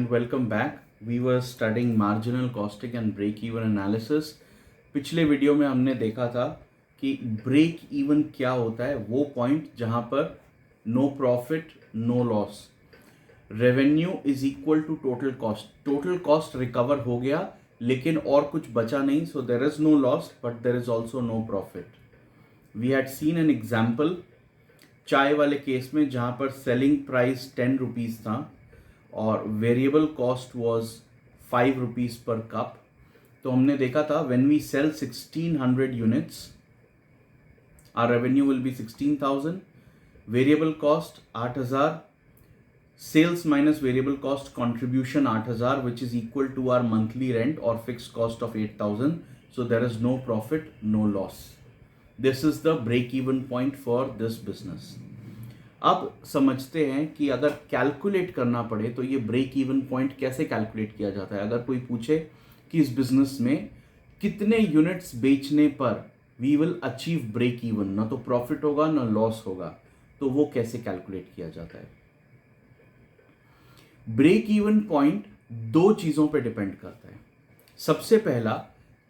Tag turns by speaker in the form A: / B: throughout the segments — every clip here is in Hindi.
A: and welcome back. We were studying marginal costing and break even analysis. पिछले वीडियो में हमने देखा था कि ब्रेक इवन क्या होता है, वो पॉइंट जहां पर no profit no loss, revenue is equal to total cost recover हो गया लेकिन और कुछ बचा नहीं, so there is no loss but there is also no profit. We had seen an example चाय वाले केस में जहां पर सेलिंग प्राइस 10 रुपीज़ था और variable cost was 5 rupees per cup. तो हमने देखा था when we sell 1600 units our revenue will be 16,000, variable cost 8,000, sales minus variable cost contribution 8,000 which is equal to our monthly rent और fixed cost of 8,000. So there is no profit no loss. This is the break even point for this business. अब समझते हैं कि अगर कैलकुलेट करना पड़े तो ये ब्रेक इवन पॉइंट कैसे कैलकुलेट किया जाता है. अगर कोई पूछे कि इस बिजनेस में कितने यूनिट्स बेचने पर we will achieve break even, ना तो प्रॉफिट होगा ना लॉस होगा, तो वो कैसे कैलकुलेट किया जाता है. ब्रेक इवन पॉइंट दो चीजों पे डिपेंड करता है. सबसे पहला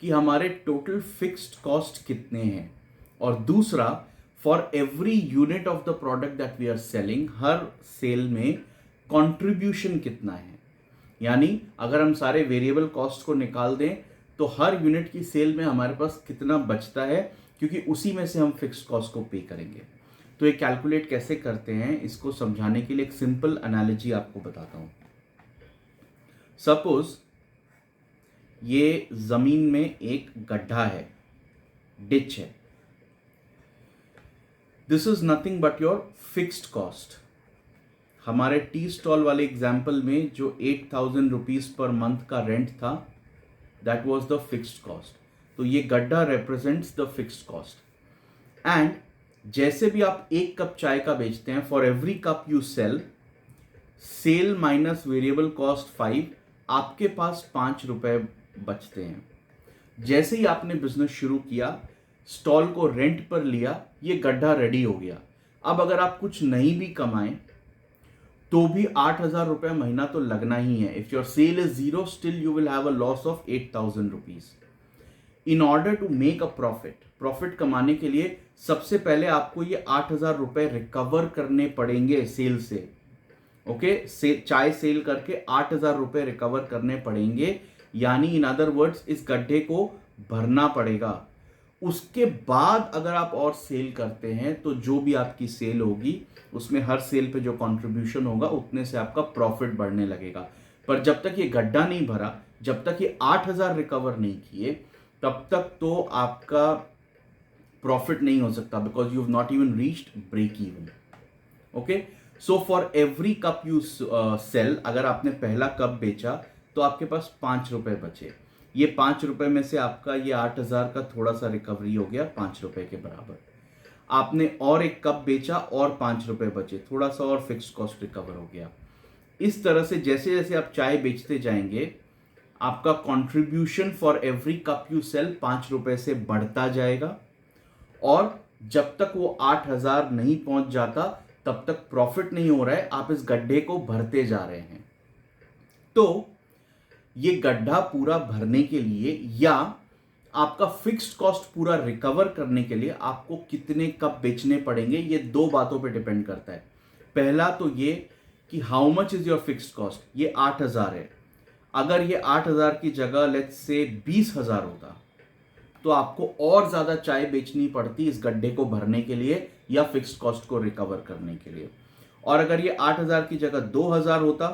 A: कि हमारे टोटल फिक्स्ड कॉस्ट कितने हैं, और दूसरा for every unit of the product that we are selling, हर सेल में कंट्रीब्यूशन कितना है. यानी अगर हम सारे वेरिएबल कॉस्ट को निकाल दें तो हर यूनिट की सेल में हमारे पास कितना बचता है, क्योंकि उसी में से हम फिक्स्ड कॉस्ट को पे करेंगे. तो ये कैलकुलेट कैसे करते हैं, इसको समझाने के लिए एक सिंपल एनालॉजी आपको बताता हूं. सपोज ये जमीन में एक गड्ढा है, डिच है. This is nothing but your fixed cost. हमारे टी स्टॉल वाले एग्जाम्पल में जो 8,000 रुपीज पर मंथ का रेंट था, that was the fixed cost. तो ये गड्ढा represents the fixed cost. And जैसे भी आप एक कप चाय का बेचते हैं, for every cup you sell minus variable cost 5, आपके पास 5 रुपए बचते हैं. जैसे ही आपने बिजनेस शुरू किया, स्टॉल को रेंट पर लिया, ये गड्ढा रेडी हो गया. अब अगर आप कुछ नहीं भी कमाएं तो भी 8,000 रुपए महीना तो लगना ही है. If your sale is 0, still you will have a loss of 8,000 rupees. In order to make a profit कमाने के लिए सबसे पहले आपको ये 8,000 रुपए रिकवर करने पड़ेंगे सेल से. ओके, चाय सेल करके 8,000 रुपए रिकवर करने पड़ेंगे. यानी इन अदर वर्ड्स इस गड्ढे को भरना पड़ेगा. उसके बाद अगर आप और सेल करते हैं तो जो भी आपकी सेल होगी उसमें हर सेल पे जो कंट्रीब्यूशन होगा उतने से आपका प्रॉफिट बढ़ने लगेगा. पर जब तक ये गड्ढा नहीं भरा, जब तक ये 8,000 रिकवर नहीं किए, तब तक तो आपका प्रॉफिट नहीं हो सकता, because you have not even reached break even. Okay, so for every cup you sell, अगर आपने पहला कप बेचा तो आपके पास 5 रुपए बचे. ये 5 रुपए में से आपका ये 8,000 का थोड़ा सा रिकवरी हो गया, 5 रुपए के बराबर. आपने और एक कप बेचा और 5 रुपए बचे, थोड़ा सा और फिक्स्ड कॉस्ट रिकवर हो गया. इस तरह से जैसे जैसे आप चाय बेचते जाएंगे, आपका contribution for every cup you sell 5 रुपए से बढ़ता जाएगा. और जब तक वो 8,000 नहीं पहुंच जाता तब तक प्रॉफिट नहीं हो रहा है, आप इस गड्ढे को भरते जा रहे हैं. तो ये गड्ढा पूरा भरने के लिए या आपका फिक्स्ड कॉस्ट पूरा रिकवर करने के लिए आपको कितने कप बेचने पड़ेंगे, ये दो बातों पे डिपेंड करता है. पहला तो ये कि how much is your fixed cost. ये 8,000 है. अगर ये 8,000 की जगह लेट्स से 20,000 होता तो आपको और ज्यादा चाय बेचनी पड़ती इस गड्ढे को भरने के लिए या फिक्स्ड कॉस्ट को रिकवर करने के लिए. और अगर ये 8,000 की जगह 2,000 होता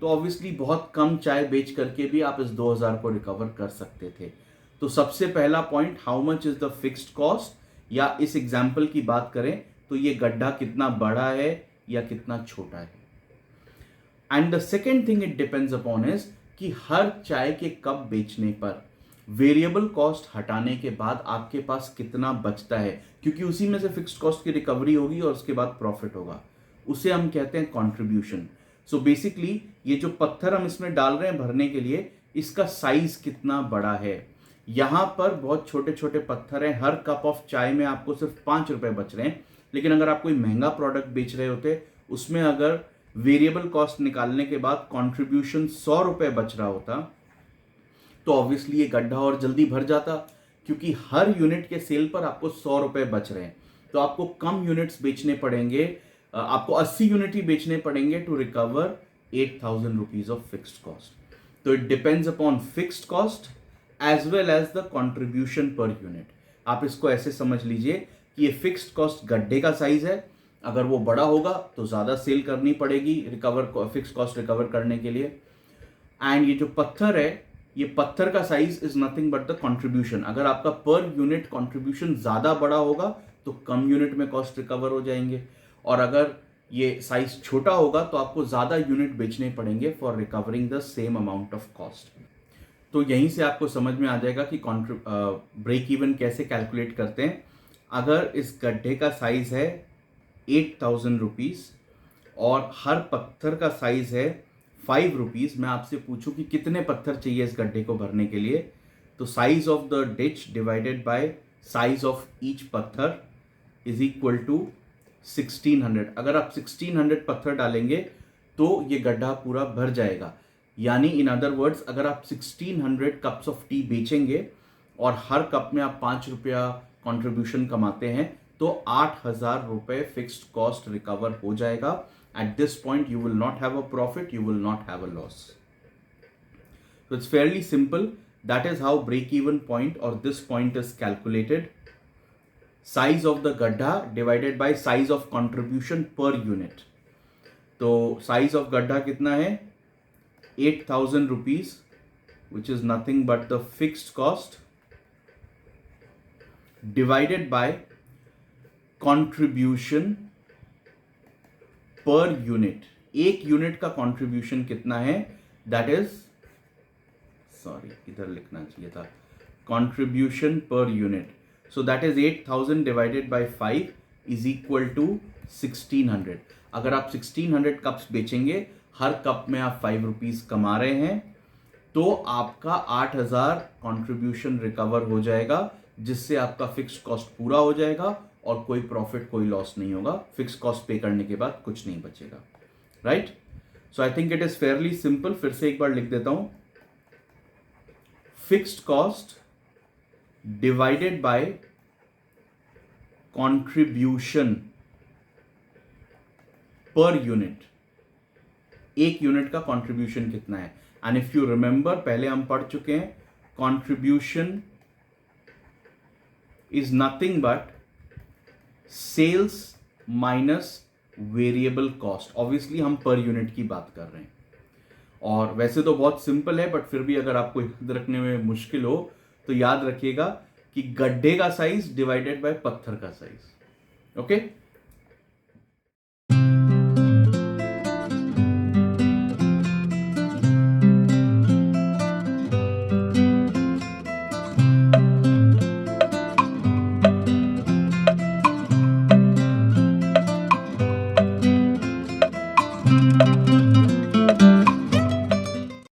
A: तो ऑब्वियसली बहुत कम चाय बेच करके भी आप इस 2,000 को रिकवर कर सकते थे. तो सबसे पहला point, how much is the fixed cost, या इस एग्जाम्पल की बात करें तो ये गड्ढा कितना बड़ा है या कितना छोटा है. And the second thing it depends upon is कि हर चाय के कप बेचने पर वेरिएबल कॉस्ट हटाने के बाद आपके पास कितना बचता है, क्योंकि उसी में से फिक्स्ड कॉस्ट की रिकवरी होगी और उसके बाद प्रॉफिट होगा. उसे हम कहते हैं कंट्रीब्यूशन. सो बेसिकली ये जो पत्थर हम इसमें डाल रहे हैं भरने के लिए, इसका साइज कितना बड़ा है. यहां पर बहुत छोटे छोटे पत्थर हैं. हर कप ऑफ चाय में आपको सिर्फ 5 रुपए बच रहे हैं. लेकिन अगर आप कोई महंगा प्रोडक्ट बेच रहे होते, उसमें अगर वेरिएबल कॉस्ट निकालने के बाद कंट्रीब्यूशन 100 रुपए बच रहा होता, तो ऑब्वियसली ये गड्ढा और जल्दी भर जाता, क्योंकि हर यूनिट के सेल पर आपको 100 रुपए बच रहे हैं। तो आपको कम यूनिट्स बेचने पड़ेंगे, आपको 80 यूनिट ही बेचने पड़ेंगे to recover 8,000 rupees of fixed cost. तो it depends upon fixed cost as well as the contribution per unit. आप इसको ऐसे समझ लीजिए कि ये फिक्स्ड कॉस्ट गड्ढे का साइज है, अगर वो बड़ा होगा तो ज्यादा सेल करनी पड़ेगी रिकवर फिक्स्ड कॉस्ट रिकवर करने के लिए। एंड ये जो पत्थर है, ये पत्थर का size is nothing but the contribution. अगर आपका पर यूनिट कंट्रीब्यूशन ज्यादा बड़ा होगा तो कम यूनिट में कॉस्ट रिकवर हो जाएंगे, और अगर ये साइज छोटा होगा तो आपको ज्यादा यूनिट बेचने पड़ेंगे for recovering the same amount of cost. तो यहीं से आपको समझ में आ जाएगा कि ब्रेक इवन कैसे कैलकुलेट करते हैं। अगर इस गड्ढे का साइज है 8,000 रुपीज और हर पत्थर का साइज है 5 रुपीज, मैं आपसे पूछूं कि कितने पत्थर चाहिए इस गड्ढे को भरने के लिए, तो size of the ditch divided by size of each पत्थर इज इक्वल टू 1600। अगर आप 1600 पत्थर डालेंगे तो ये गड्ढा पूरा भर जाएगा। यानी इन अदर वर्ड्स, अगर आप 1600 कप्स ऑफ टी बेचेंगे और हर कप में आप 5 रुपया कंट्रीब्यूशन कमाते हैं तो 8,000 रुपए फिक्स्ड कॉस्ट रिकवर हो जाएगा। At this point you will not have a profit, you will not have a loss. So it's fairly simple. That is how break-even point or this point is calculated. Size of the gadda divided by size of contribution per unit. तो size of gadda कितना है? 8,000 rupees, which is nothing but the fixed cost divided by contribution per unit. एक यूनिट का contribution कितना है? That is, सॉरी इधर लिखना चाहिए था, contribution per unit. So that is 8,000 divided by 5 is equal to 1600। अगर आप 1600 कप्स बेचेंगे, हर कप में आप 5 रुपीज कमा रहे हैं, तो आपका 8,000 कंट्रीब्यूशन रिकवर हो जाएगा, जिससे आपका फिक्स्ड कॉस्ट पूरा हो जाएगा और कोई प्रॉफिट कोई लॉस नहीं होगा। फिक्स्ड कॉस्ट पे करने के बाद कुछ नहीं बचेगा, right. So I think it is fairly simple. फिर से एक बार लिख देता हूं, fixed cost divided by contribution per unit। एक यूनिट का कंट्रीब्यूशन कितना है? एंड इफ यू रिमेंबर, पहले हम पढ़ चुके हैं, contribution is nothing but sales minus variable cost. Obviously हम पर यूनिट की बात कर रहे हैं, और वैसे तो बहुत सिंपल है, बट फिर भी अगर आपको याद रखने में मुश्किल हो तो याद रखिएगा कि गड्ढे का साइज डिवाइडेड बाय पत्थर का साइज। ओके।